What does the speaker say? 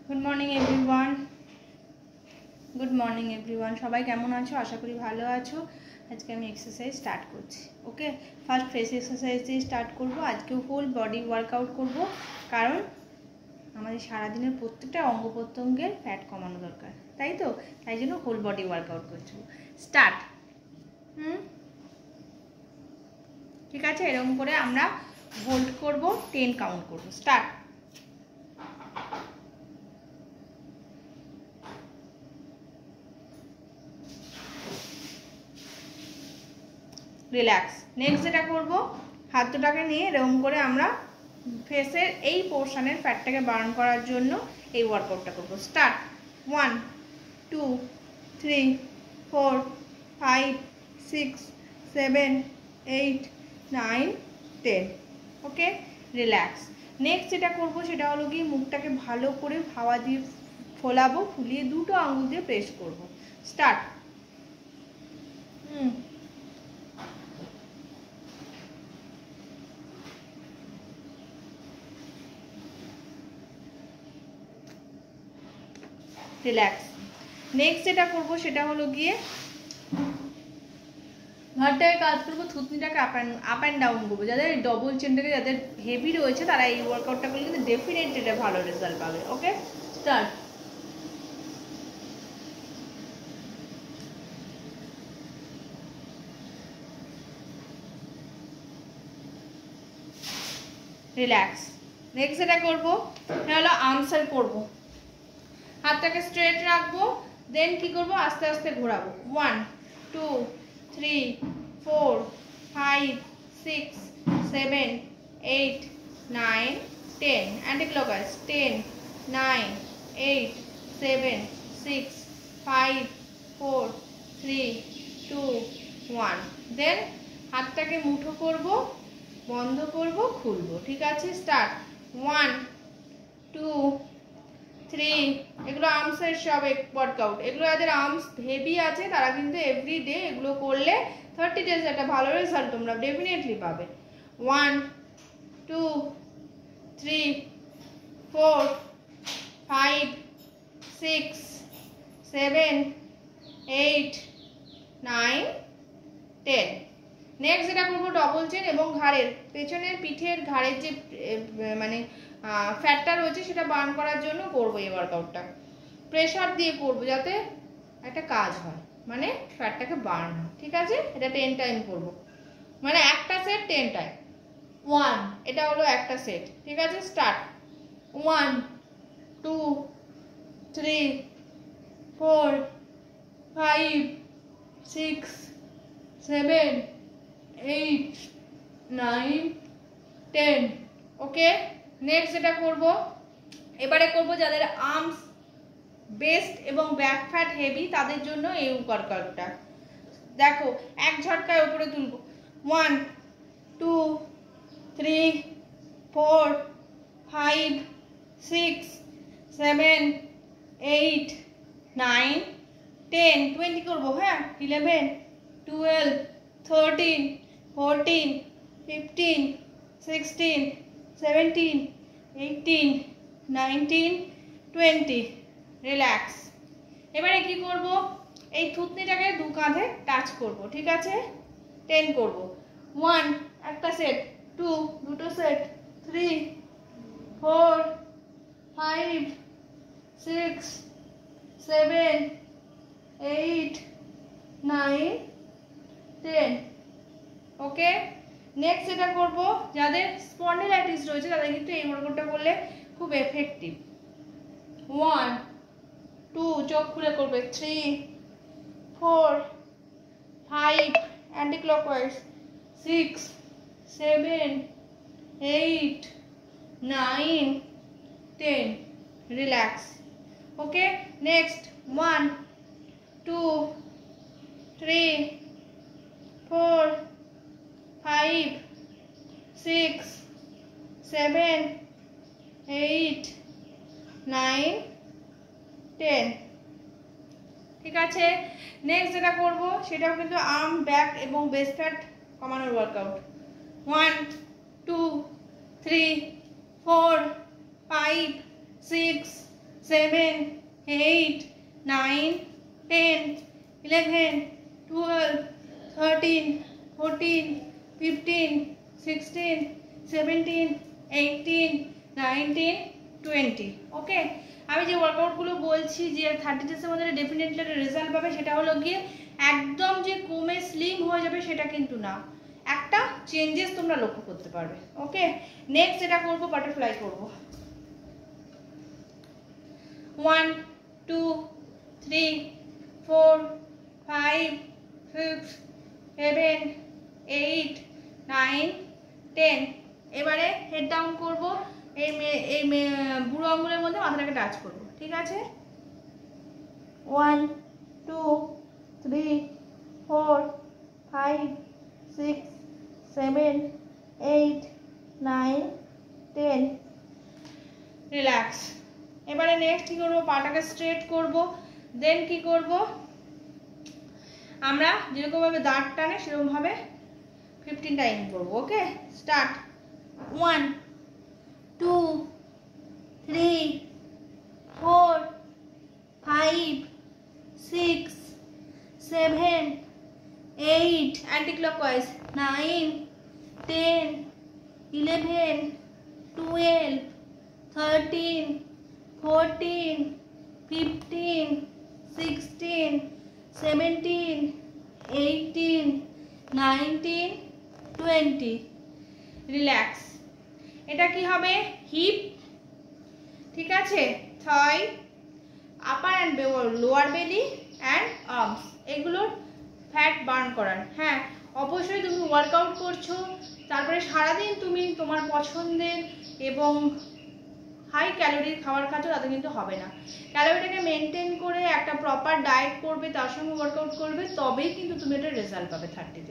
Good morning everyone good morning everyone सबाई केमन आछो आशा करी भालो आछो। आज के आमी एक्सारसाइज स्टार्ट करছি। ओके फार्स्ट फेस एक्सारसाइज दिए स्टार्ट करब। आज के होल बडी वार्कआउट करब कारण हमारे सारा दिन प्रत्येकटा अंग प्रत्यंगेर फैट कमानो दरकार ताई तो ताई जोन्नो होल बडी वार्कआउट करছি। स्टार्ट ठीक आछे एरकम करे आमरा होल्ड करब 10 काउंट करब। Start relax. नेक्स्ट जेटा करब हाथ दुटाके निये एरकम करे आमरा फेसের এই পোরশনের ফ্যাটটাকে বার্ন করার জন্য এই ওয়ার্কআউটটা করব। Start 1 2 3 4 5 6 7 8 9 10 okay relax. নেক্সট যেটা করব সেটা হলো কি মুখটাকে ভালো করে হাওয়া দিয়ে ফোলাবো, ফুলিয়ে দুটো আঙ্গুল দিয়ে প্রেস করব। Start relax. नेक्स्ट जेटा करब सेटा हलो गिये घरटाके काज करब, थुतनिटाके आप एंड डाउन करब। जादेर डबल चेनटाके जादेर हेवी रयेछे तारा एई वार्कआउटटा करले किन्तु डेफिनेटली एटा भालो रेजाल्ट पाबे। Okay start relax. नेक्स्ट जेटा करब सेटा हलो आंसार करब। हाथटाके स्ट्रेट राखबो, देन कि करब आस्ते आस्ते घोराबो। 1 2 3 4 5 6 7 8 9 10 एंटी क्लॉकवाइज 10 9 8 7 6 5 4 3 2 1 देन हाथटाके मुठो करब, बंध करब, खुलबो। ठीक आछे स्टार्ट 1 2 3 এগুলো আর্মসের সব ওয়ার্কআউট। এগুলো যাদের আর্মস হেভি আছে তারা কিন্তু এভরিডে এগুলো করলে 30 ডেজ একটা ভালো রেজাল্ট তোমরা ডেফিনেটলি পাবে। 1 2 3 4 5 6 7 8 9 10 नेक्स्ट যেটা করব ডবল চেন এবং ঘাড়ের পেছনের পিঠের ঘাড়ের যে মানে ফ্যাটটা রয়েছে সেটা বার্ন করার জন্য করব এই ওয়ার্কআউটটা। প্রেসার দিয়ে করব যাতে একটা কাজ হয়, মানে ফ্যাটটাকে বার্ন হয়। ঠিক আছে এটা 10 টাইম করব, মানে একটা সেট 10 টাইম। 1 এটা হলো একটা সেট। ঠিক আছে স্টার্ট 1 2 3 4 5 6 7 8 9 10 ওকে। नेक्स्ट যেটা করব এবারে করব যাদের আর্মস বেস্ট এবং ব্যাক ফ্যাট হেভি তাদের জন্য এই ওয়ার্কআউটটা। দেখো এক ঝটকায় উপরে তুলব। 1 2 3 4 5 6 7 8 9 10 20 করব। হ্যাঁ 11 12 13 14 15 16 17 18 19 20 রিল্যাক্স। এবারে কি করব এই থুতনিটাকে দু কাঁধে টাচ করব। ঠিক আছে 10 করব। 1 একটা সেট 2 দুটো সেট 3 4 5 6 7 8 9 10 ওকে। नेक्स्ट যেটা করব যাদের স্পন্ডিলাইটিস রয়েছে তাদের কিন্তু এই ওয়ার্কআউটটা করলে খুব এফেক্টিভ। 1 2 চোখ খুলে করবে 3 4 5 anti clockwise 6 7 8 9 10 relax. Okay next 1 2 3 4 5 6 7 8 9 10 ঠিক আছে। নেক্সট যেটা করব সেটাও কিন্তু আর্ম ব্যাক এবং বেস্ট ফ্যাট কমানোর ওয়ার্কআউট। 1 2 3 4 5 6 7, 8, 9, 10, 11, 12, 13, 14, 15, 16, 17, 18, 19, 20. ওকে, আমি যে ওয়ার্কআউটগুলো বলছি যে 30 ডেজের মধ্যে ডেফিনেটলি একটা রেজাল্ট পাবে, সেটা হলো গিয়ে একদম যে কমে স্লিম হয়ে যাবে সেটা কিন্তু না, একটা চেঞ্জেস তোমরা লক্ষ্য করতে পারবে। ওকে, নেক্সট যেটা করবো বাটারফ্লাই করবো। 1, 2, 3, 4, 5, 6, 7, 8, 9, 10। এবারে হেড ডাউন করবো, এই বুড়ো আঙুলের মধ্যে মাথাটাকে টাচ করবো, ঠিক আছে? 1, 2, 3, 4, 5, 6, 7, 8, 9, 10। রিল্যাক্স। এবারে নেক্সট কি করবো, পাটাকে স্ট্রেট করবো। দেন কি করব, আমরা যেরকম ভাবে দাঁড় টানে সেরকম ভাবে 15 টাইম করবো। ওকে, স্টার্ট। 1, 2, 3, 4, 5, 6, 7, 8, anti clockwise, 9, 10, 11, 12, 13, 14, 15, 16, 17, 18, 19, 20। রিল্যাক্স। এটা কি হবে, হিপ, ঠিক আছে, থাই, আপার অ্যান্ড লোয়ার বেলি অ্যান্ড আর্মস, এগুলোর ফ্যাট বার্ন করার। হ্যাঁ, অবশ্যই তুমি ওয়ার্কআউট করছো, তারপরে সারাদিন তুমি তোমার পছন্দের এবং হাই ক্যালোরির খাবার খাচ্ছ, তাতে কিন্তু হবে না। ক্যালোরিটাকে মেনটেন করে একটা প্রপার ডায়েট করবে, তার সঙ্গে ওয়ার্কআউট করবে, তবেই কিন্তু তুমি এটা রেজাল্ট পাবে 30 ডেজ।